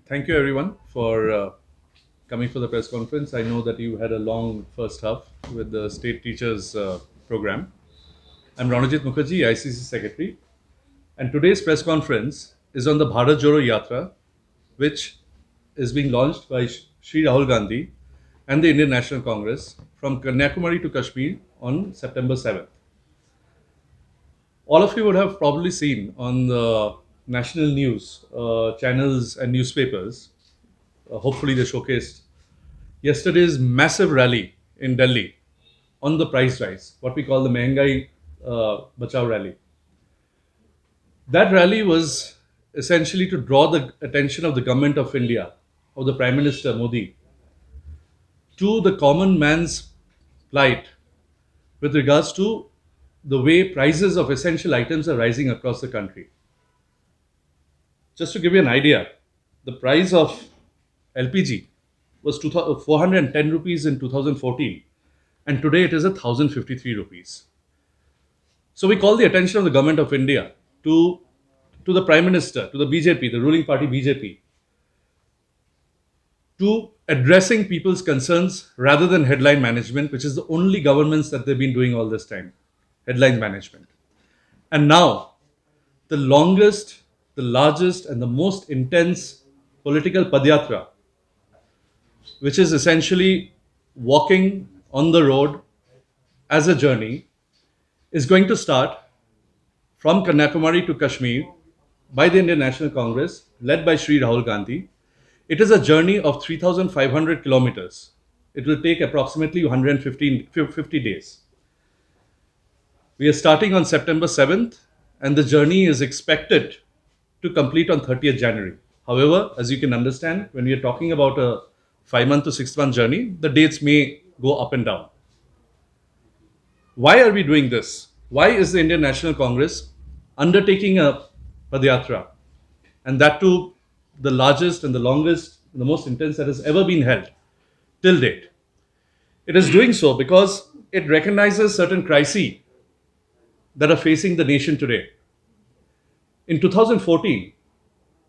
Thank you, everyone, for coming for the press conference. I know that you had a long first half with the state teachers program. I'm Ranajit Mukherjee, ICC Secretary, and today's press conference is on the Bharat Jodo Yatra, which is being launched by Shri Rahul Gandhi and the Indian National Congress from Kanyakumari to Kashmir on September 7th. All of you would have probably seen on the national news channels and newspapers. Hopefully, they showcased yesterday's massive rally in Delhi on the price rise, what we call the Mehengai Bachao rally. That rally was essentially to draw the attention of the government of India, of the Prime Minister Modi, to the common man's plight with regards to the way prices of essential items are rising across the country. Just to give you an idea, the price of LPG was 410 rupees in 2014, and today it is 1,053 rupees. So we call the attention of the government of India to the Prime Minister, to the BJP, the ruling party BJP, to addressing people's concerns rather than headline management, which is the only governments that they've been doing all this time. Headline management. And now, the longest, the largest, and the most intense political padyatra, which is essentially walking on the road as a journey, is going to start from Kanyakumari to Kashmir by the Indian National Congress, led by Shri Rahul Gandhi. It is a journey of 3,500 kilometers. It will take approximately 150 days. We are starting on September 7th, and the journey is expected to complete on 30th January. However, as you can understand, when we are talking about a 5-month to 6-month journey, the dates may go up and down. Why are we doing this? Why is the Indian National Congress undertaking a Padyatra, and that too the largest and the longest, the most intense that has ever been held till date? It is doing so because it recognizes certain crises that are facing the nation today. In 2014,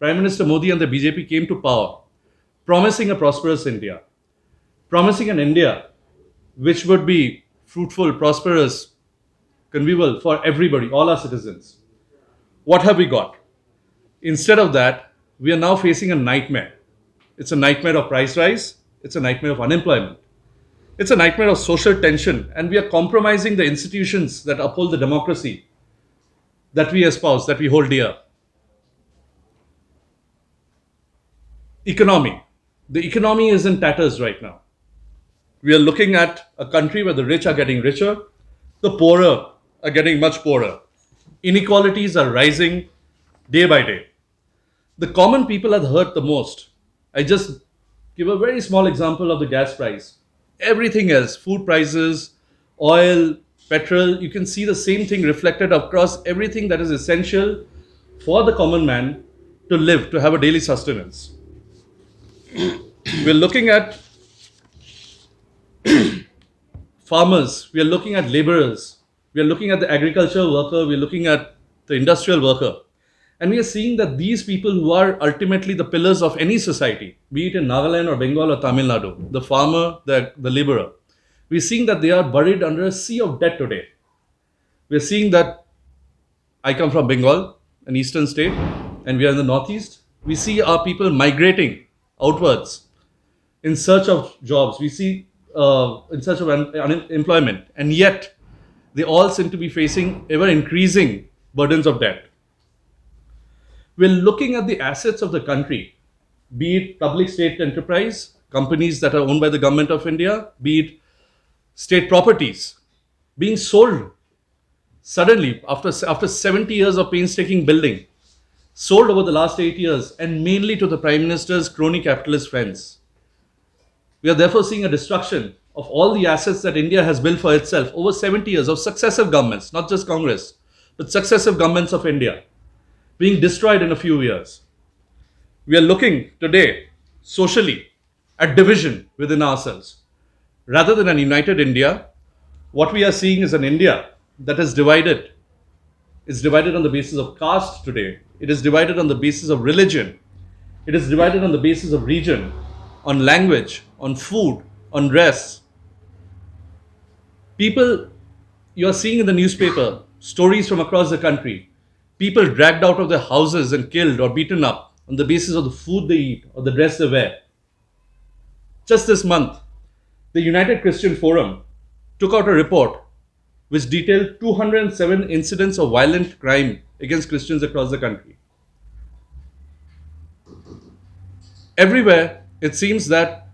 Prime Minister Modi and the BJP came to power, promising a prosperous India, promising an India which would be fruitful, prosperous, convivial for everybody, all our citizens. What have we got? Instead of that, we are now facing a nightmare. It's a nightmare of price rise, it's a nightmare of unemployment, it's a nightmare of social tension, and we are compromising the institutions that uphold the democracy that we espouse, that we hold dear. Economy. The economy is in tatters right now. We are looking at a country where the rich are getting richer, the poorer are getting much poorer. Inequalities are rising day by day. The common people are hurt the most. I just give a very small example of the gas price. Everything else, food prices, oil, petrol, you can see the same thing reflected across everything that is essential for the common man to live, to have a daily sustenance. We're looking at farmers, we are looking at laborers, we are looking at the agricultural worker, we are looking at the industrial worker. And we are seeing that these people who are ultimately the pillars of any society, be it in Nagaland or Bengal or Tamil Nadu, the farmer, the laborer, we're seeing that they are buried under a sea of debt today. We're seeing that I come from Bengal, an eastern state, and we are in the northeast. We see our people migrating outwards in search of jobs. We see in search of unemployment, and yet they all seem to be facing ever increasing burdens of debt. We're looking at the assets of the country, be it public state enterprise, companies that are owned by the government of India, be it state properties, being sold suddenly after 70 years of painstaking building, sold over the last 8 years, and mainly to the Prime Minister's crony capitalist friends. We are therefore seeing a destruction of all the assets that India has built for itself over 70 years of successive governments, not just Congress, but successive governments of India, being destroyed in a few years. We are looking today, socially, at division within ourselves. Rather than a united India, what we are seeing is an India that is divided. It's divided on the basis of caste today. It is divided on the basis of religion. It is divided on the basis of region, on language, on food, on dress. People, you are seeing in the newspaper stories from across the country. People dragged out of their houses and killed or beaten up on the basis of the food they eat or the dress they wear. Just this month, the United Christian Forum took out a report which detailed 207 incidents of violent crime against Christians across the country. Everywhere, it seems that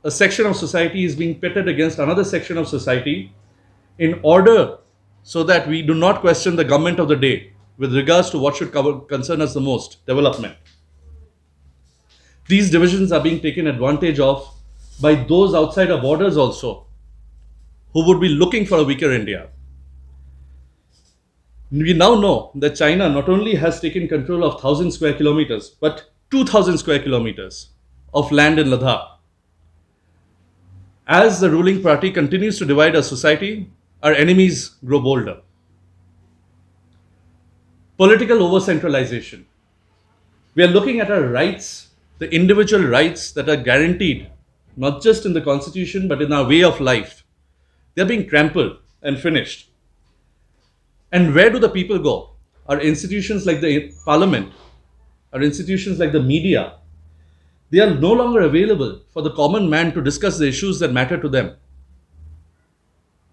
a section of society is being pitted against another section of society in order so that we do not question the government of the day with regards to what should concern us the most, development. These divisions are being taken advantage of by those outside our borders also who would be looking for a weaker India. We now know that China not only has taken control of 1,000 square kilometers, but 2,000 square kilometers of land in Ladakh. As the ruling party continues to divide our society, our enemies grow bolder. Political over centralization. We are looking at our rights, the individual rights that are guaranteed, not just in the constitution, but in our way of life. They are being trampled and finished. And where do the people go? Our institutions like the parliament, our institutions like the media, they are no longer available for the common man to discuss the issues that matter to them.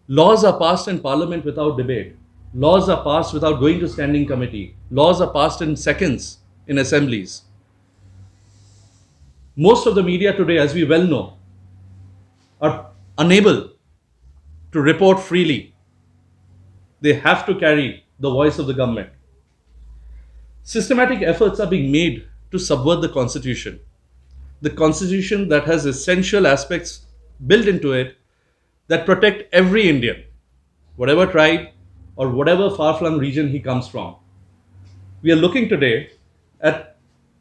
Laws are passed in parliament without debate. Laws are passed without going to standing committee. Laws are passed in seconds in assemblies. Most of the media today, as we well know, are unable to report freely. They have to carry the voice of the government. Systematic efforts are being made to subvert the constitution. The constitution that has essential aspects built into it that protect every Indian, whatever tribe or whatever far-flung region he comes from. We are looking today at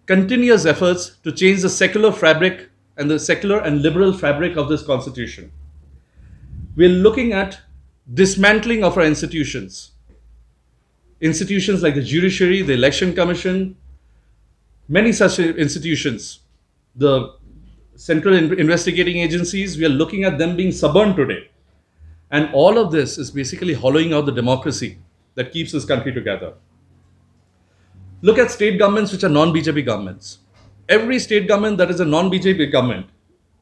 continuous efforts to change the secular fabric and the secular and liberal fabric of this constitution. We are looking at dismantling of our institutions. Institutions like the judiciary, the election commission, many such institutions, the central investigating agencies, we are looking at them being suborned today. And all of this is basically hollowing out the democracy that keeps this country together. Look at state governments which are non-BJP governments. Every state government that is a non-BJP government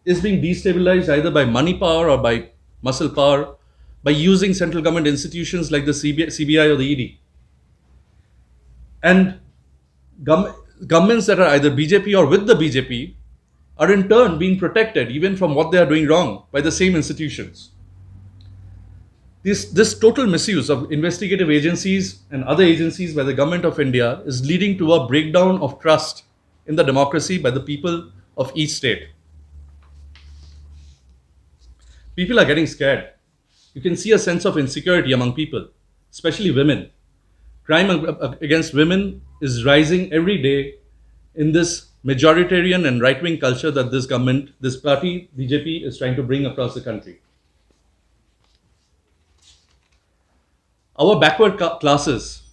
is being destabilized either by money power or by muscle power, by using central government institutions like the CBI or the ED. And governments that are either BJP or with the BJP are in turn being protected even from what they are doing wrong by the same institutions. This total misuse of investigative agencies and other agencies by the government of India is leading to a breakdown of trust in the democracy by the people of each state. People are getting scared. You can see a sense of insecurity among people, especially women. Crime against women is rising every day in this majoritarian and right-wing culture that this government, this party, BJP, is trying to bring across the country. Our backward classes,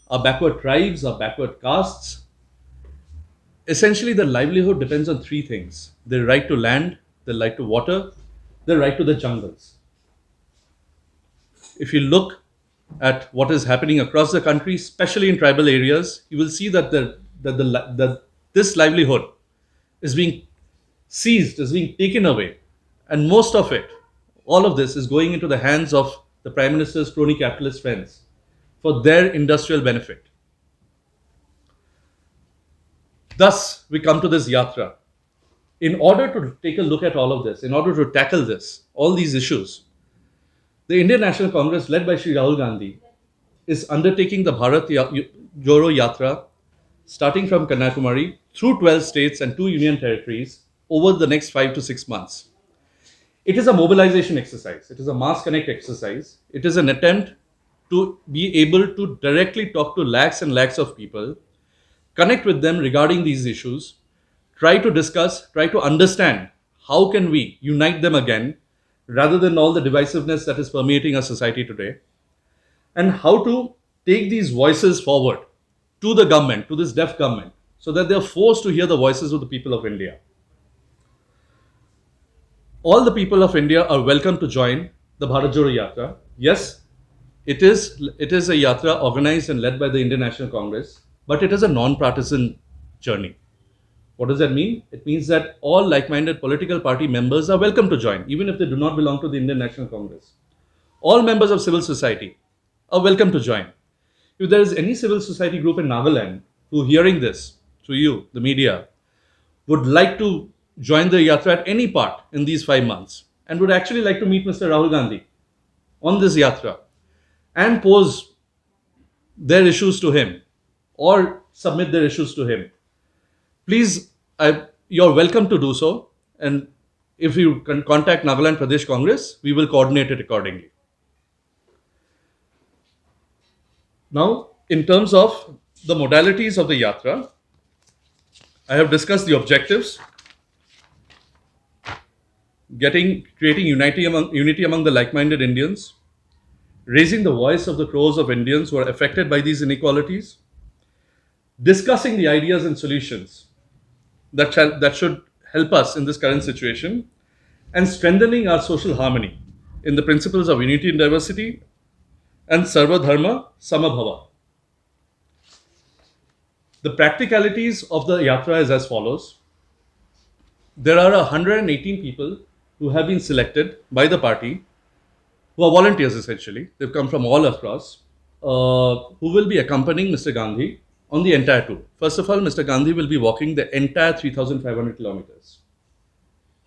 our backward tribes, our backward castes, essentially their livelihood depends on three things: their right to land, their right to water, their right to the jungles. If you look at what is happening across the country, especially in tribal areas, you will see that this livelihood is being seized, is being taken away. And most of it, all of this is going into the hands of the Prime Minister's crony capitalist friends for their industrial benefit. Thus, we come to this Yatra. In order to take a look at all of this, in order to tackle this, all these issues, the Indian National Congress, led by Shri Rahul Gandhi, is undertaking the Bharat Jodo Yatra, starting from Kanyakumari through 12 states and 2 union territories over the next 5 to 6 months. It is a mobilization exercise. It is a mass connect exercise. It is an attempt to be able to directly talk to lakhs and lakhs of people, connect with them regarding these issues, try to discuss, try to understand how can we unite them again rather than all the divisiveness that is permeating our society today, and how to take these voices forward to the government, to this deaf government, so that they are forced to hear the voices of the people of India. All the people of India are welcome to join the Bharat Jodo Yatra. Yes, it is a yatra organized and led by the Indian National Congress, but it is a non-partisan journey. What does that mean? It means that all like-minded political party members are welcome to join, even if they do not belong to the Indian National Congress. All members of civil society are welcome to join. If there is any civil society group in Nagaland who hearing this through you, the media, would like to join the yatra at any part in these 5 months and would actually like to meet Mr. Rahul Gandhi on this yatra and pose their issues to him or submit their issues to him, please, you're welcome to do so. And if you can contact Nagaland Pradesh Congress, we will coordinate it accordingly. Now, in terms of the modalities of the yatra, I have discussed the objectives, creating unity among the like-minded Indians, raising the voice of the crores of Indians who are affected by these inequalities, discussing the ideas and solutions that should help us in this current situation, and strengthening our social harmony in the principles of unity and diversity and Sarva Dharma Samabhava. The practicalities of the yatra is as follows. There are 118 people who have been selected by the party, who are volunteers essentially. They've come from all across, who will be accompanying Mr. Gandhi on the entire tour. First of all, Mr. Gandhi will be walking the entire 3,500 kilometers.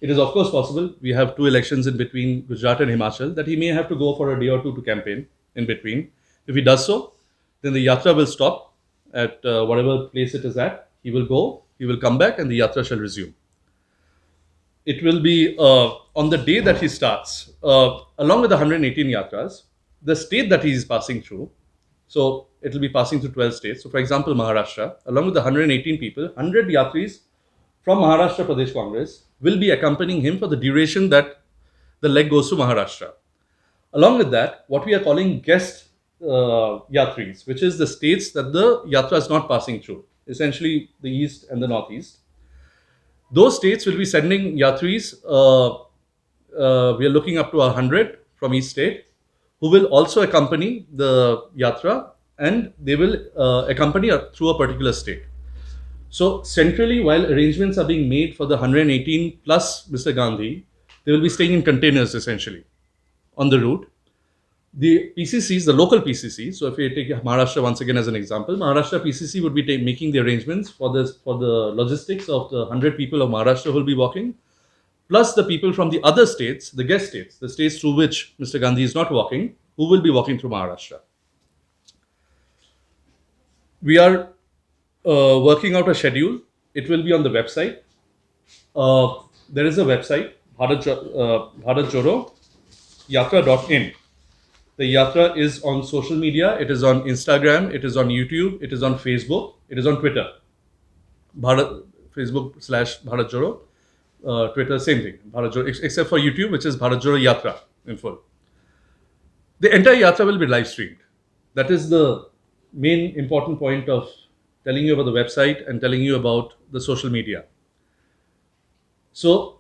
It is, of course, possible. We have two elections in between Gujarat and Himachal that he may have to go for a day or two to campaign in between. If he does so, then the yatra will stop at whatever place it is at. He will go, he will come back, and the yatra shall resume. It will be on the day that he starts, along with the 118 yatras, the state that he is passing through. So it will be passing through 12 states. So, for example, Maharashtra, along with the 118 people, 100 yatris from Maharashtra Pradesh Congress will be accompanying him for the duration that the leg goes to Maharashtra. Along with that, what we are calling guest yatris, which is the states that the yatra is not passing through, essentially the east and the northeast. Those states will be sending yatris. We are looking up to 100 from each state, who will also accompany the yatra, and they will accompany through a particular state. So centrally, while arrangements are being made for the 118 plus Mr. Gandhi, they will be staying in containers essentially on the route. The PCCs, the local PCCs, so if we take Maharashtra once again as an example, Maharashtra PCC would be making the arrangements for the logistics of the 100 people of Maharashtra who will be walking, plus the people from the other states, the guest states, the states through which Mr. Gandhi is not walking, who will be walking through Maharashtra. We are working out a schedule. It will be on the website. There is a website, Bharat Jodo, Yatra.in. The yatra is on social media. It is on Instagram. It is on YouTube. It is on Facebook. It is on Twitter. Facebook/Bharat Jodo. Twitter, same thing. Bharat Jodo, except for YouTube, which is Bharat Jodo Yatra in full. The entire yatra will be live streamed. That is the main important point of telling you about the website and telling you about the social media. So,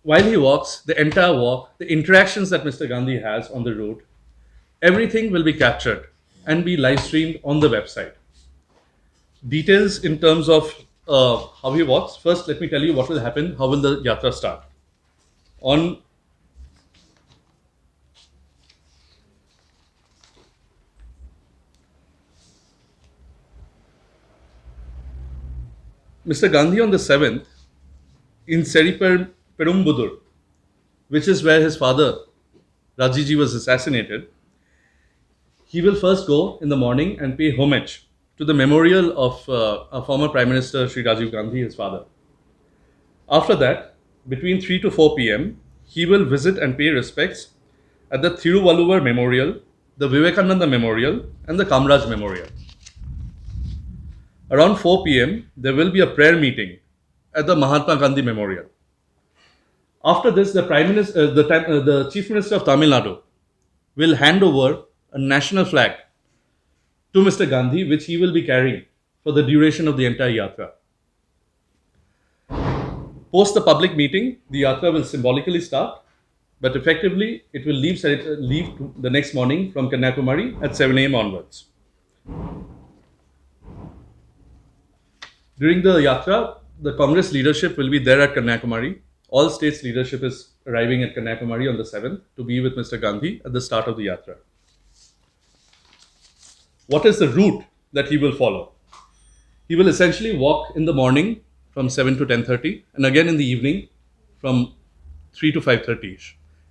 while he walks, the entire walk, the interactions that Mr. Gandhi has on the route, everything will be captured and be live streamed on the website. Details in terms of how he walks. First, let me tell you what will happen. How will the yatra start? On Mr. Gandhi on the 7th in Seripperumbudur, which is where his father Rajiji was assassinated, he will first go in the morning and pay homage to the memorial of our former Prime Minister Shri Rajiv Gandhi, his father. After that, between 3 to 4 p.m., he will visit and pay respects at the Thiruvalluvar Memorial, the Vivekananda Memorial, and the Kamraj Memorial. Around 4 p.m., there will be a prayer meeting at the Mahatma Gandhi Memorial. After this, the Chief Minister of Tamil Nadu will hand over a national flag to Mr. Gandhi, which he will be carrying for the duration of the entire yatra. Post the public meeting, the yatra will symbolically start, but effectively it will leave the next morning from Kanyakumari at 7 a.m. onwards. During the yatra, the Congress leadership will be there at Kanyakumari. All states leadership is arriving at Kanyakumari on the 7th to be with Mr. Gandhi at the start of the yatra. What is the route that he will follow? He will essentially walk in the morning from 7 to 10:30 and again in the evening from 3 to 5:30.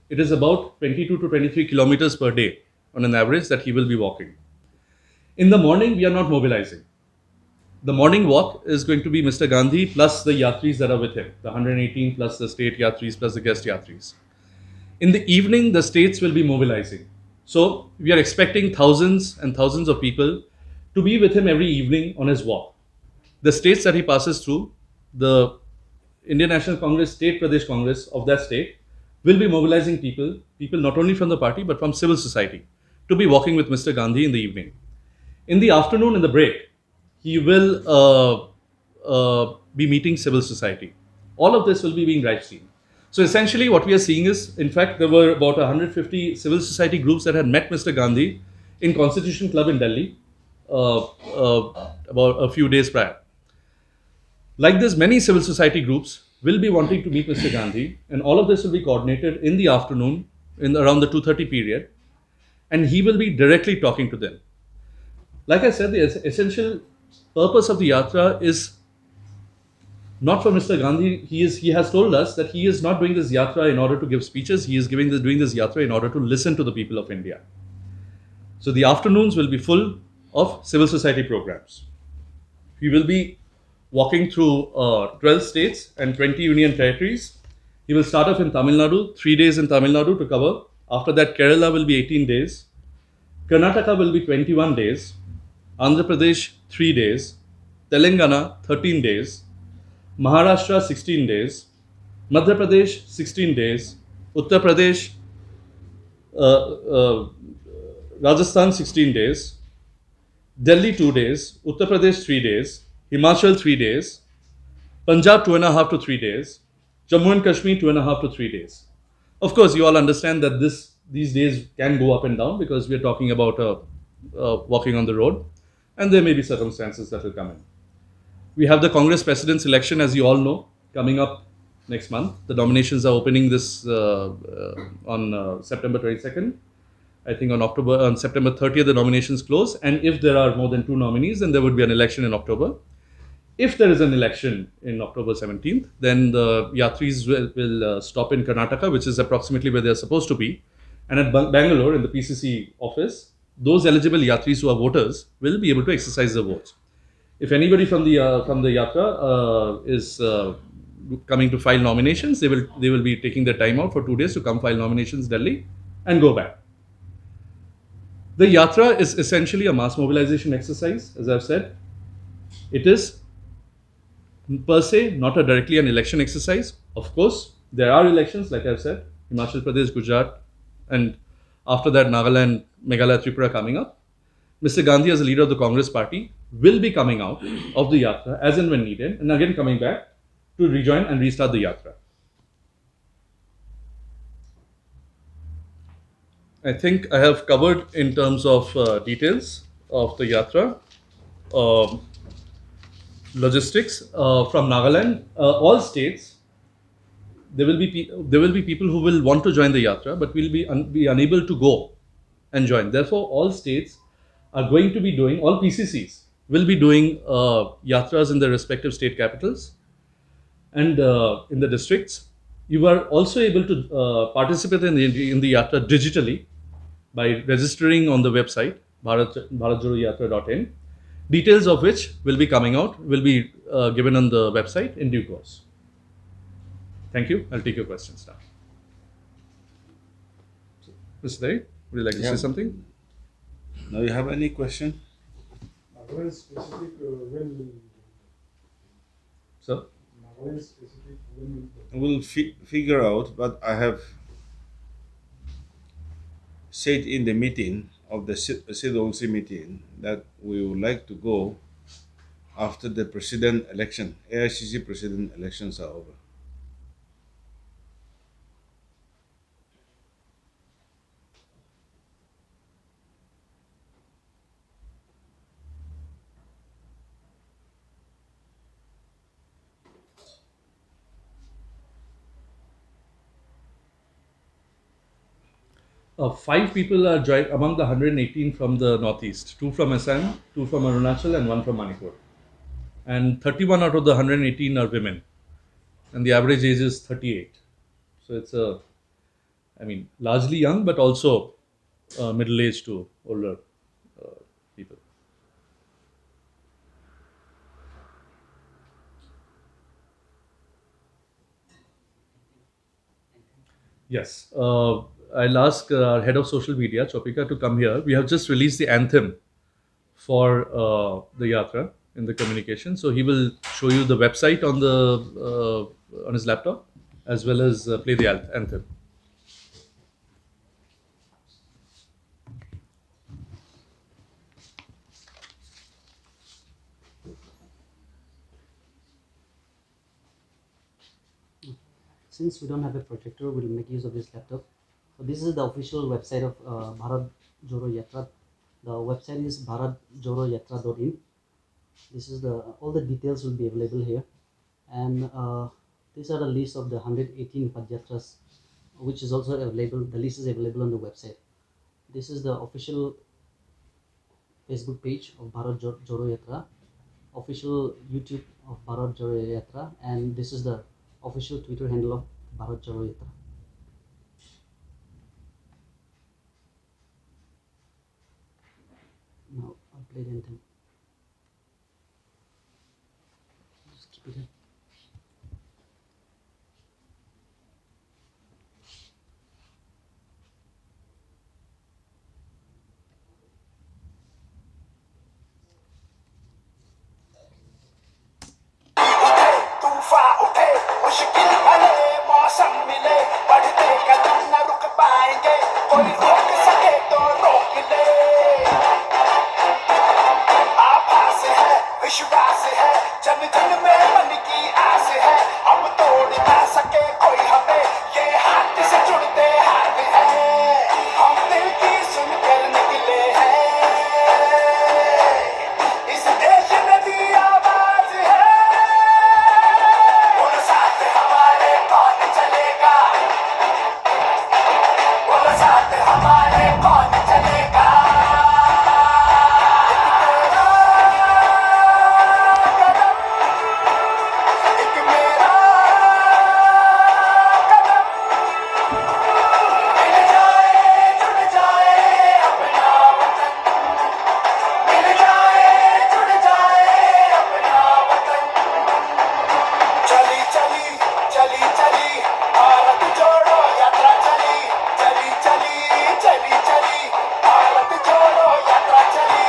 It is about 22 to 23 kilometers per day on an average that he will be walking. In the morning, we are not mobilizing. The morning walk is going to be Mr. Gandhi plus the yatris that are with him, the 118 plus the state yatris plus the guest yatris. In the evening, the states will be mobilizing. So we are expecting thousands and thousands of people to be with him every evening on his walk. The states that he passes through, the Indian National Congress, State Pradesh Congress of that state, will be mobilizing people not only from the party but from civil society, to be walking with Mr. Gandhi in the evening. In the afternoon, in the break, he will be meeting civil society. All of this will be being live streamed. So essentially, what we are seeing is, in fact, there were about 150 civil society groups that had met Mr. Gandhi in Constitution Club in Delhi about a few days prior. Like this, many civil society groups will be wanting to meet Mr. Gandhi, and all of this will be coordinated in the afternoon, in around the 2:30 period, and he will be directly talking to them. Like I said, the essential purpose of the yatra is not for Mr. Gandhi. He has told us that he is not doing this yatra in order to give speeches. He is doing this yatra in order to listen to the people of India. So the afternoons will be full of civil society programs. He will be walking through 12 states and 20 union territories. He will start off in Tamil Nadu, 3 days in Tamil Nadu to cover. After that, Kerala will be 18 days. Karnataka will be 21 days. Andhra Pradesh, 3 days. Telangana, 13 days. Maharashtra, 16 days. Madhya Pradesh, 16 days. Uttar Pradesh, uh, uh, Rajasthan, 16 days. Delhi, 2 days. Uttar Pradesh, 3 days. Himachal, 3 days. Punjab, 2.5 to 3 days. Jammu and Kashmir, 2.5 to 3 days. Of course, you all understand that these days can go up and down because we are talking about walking on the road, and there may be circumstances that will come in. We have the Congress president's election, as you all know, coming up next month. The nominations are opening this on September 22nd. I think on September 30th, the nominations close. And if there are more than 2 nominees, then there would be an election in October. If there is an election in October 17th, then the Yatris will stop in Karnataka, which is approximately where they're supposed to be. And at Bangalore, in the PCC office, those eligible Yatris who are voters will be able to exercise their votes. If anybody from the Yatra is coming to file nominations, they will be taking their time out for 2 days to come file nominations Delhi and go back. The Yatra is essentially a mass mobilization exercise, as I've said. It is per se not directly an election exercise. Of course, there are elections, like I've said, Himachal Pradesh, Gujarat, and after that, Nagaland, Meghalaya, Tripura coming up. Mr. Gandhi, as a leader of the Congress party, will be coming out of the Yatra as and when needed, and again coming back to rejoin and restart the Yatra. I think I have covered in terms of details of the Yatra. Logistics from Nagaland, all states, there will be people who will want to join the Yatra, but will be unable to go and join. Therefore, all states are going to be doing, all PCCs will be doing Yatras in their respective state capitals and in the districts. You are also able to participate in the Yatra digitally by registering on the website bharatjodoyatra.in, details of which will be coming out, will be given on the website in due course. Thank you. I'll take your questions now. Mr. Therie, would you like to say something? Now, you have any question? Nagaland specific when Sir? Nagaland specific when We'll figure out, but I have said in the meeting of the CWC meeting that we would like to go after the president election, AICC president elections are over? 5 people are among the 118 from the northeast, two from Assam, two from Arunachal, and one from Manipur. And 31 out of the 118 are women, and the average age is 38. So it's largely young, but also middle aged to older people. Yes. I'll ask our head of social media, Chopika, to come here. We have just released the anthem for the Yatra in the communication. So he will show you the website on his laptop as well as play the anthem. Since we don't have a projector, we'll make use of this laptop. So this is the official website of Bharat Jodo Yatra. The website is bharatjodoyatra.in. This is all the details will be available here, and these are the list of the 118 Padyatras, which is also available. The list is available on the website. This is the official Facebook page of Bharat Jodo Yatra, official YouTube of Bharat Jodo Yatra, and this is the official Twitter handle of Bharat Jodo Yatra. Now I'll play the anthem. Just keep it in. तूफान उठे मुश्किल भले मौसम मिले बढ़ते कदम न रुक पाएंगे कोई रोक सके तो रोक ले आभास है विश्वास है जन जन में मन की आस है अब तोड़ ना सके कोई हमें ये हाथ से जुड़ते हाथ है हम दिल की सुनकर निकले हैं इस देश में दी आवाज है बोलो साथ हमारे कौन चलेगा बोलो साथ हमारे कौन चलेगा एक मेरा कदम मिल जाए जुड़ जाए अपना वतन मिल जाए जुड़ जाए अपना वतन चली चली चली चली भारत जोड़ो यात्रा चली चली चली चली चली भारत जोड़ो यात्रा चली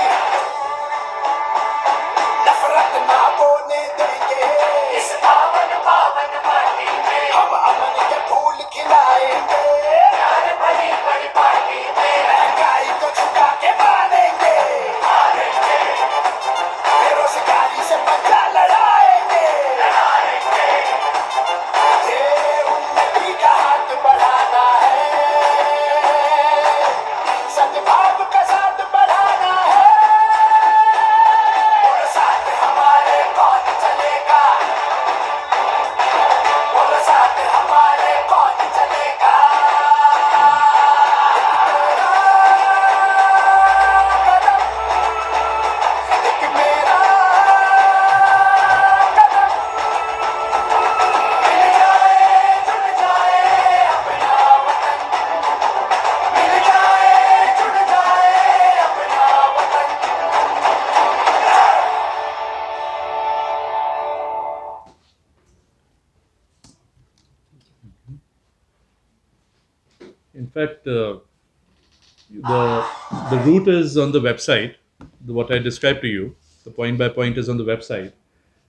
नफरत ना बोने देंगे इस पावन पावन माटी में हम अमन के फूल खिलाएंगे प्यार भरी बड़ी पार्टी में महंगाई को झुका के मानेंगे बेरोजगारी से पंजा लड़ाएंगे ये उन्नति का हाथ बढ़ाना है सद्भाव का साथ बढ़ाना है बोलो साथ हमारे कौन चलेगा बोलो साथ हमारे कौन चलेगा कदम एक मेरा कदम मिल जाए जुड़ जाए अपना वतन मिल जाए जुड़ जाए अपना वतन In fact, the route is on the website. What I described to you, the point by point is on the website,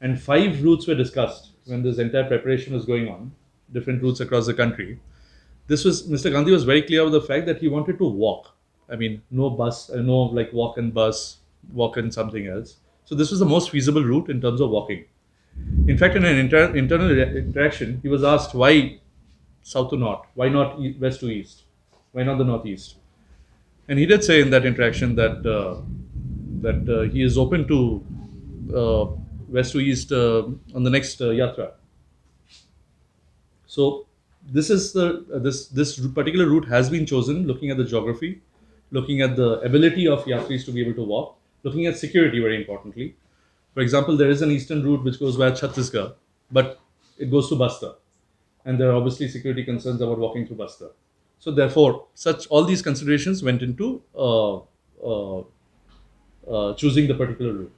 and 5 routes were discussed when this entire preparation was going on. Different routes across the country. This was Mr. Gandhi was very clear with the fact that he wanted to walk. I mean, no bus, no like walk and bus, walk and something else. So this was the most feasible route in terms of walking. In fact, in an internal interaction, he was asked why south to north, why not west to east, why not the northeast, and he did say in that interaction that he is open to uh, west to east on the next yatra. So this particular route has been chosen looking at the geography, looking at the ability of yatris to be able to walk, looking at security very importantly. For example, there is an eastern route which goes via Chhattisgarh, but it goes to Basta, and there are obviously security concerns about walking through Basta. So therefore, such all these considerations went into choosing the particular route.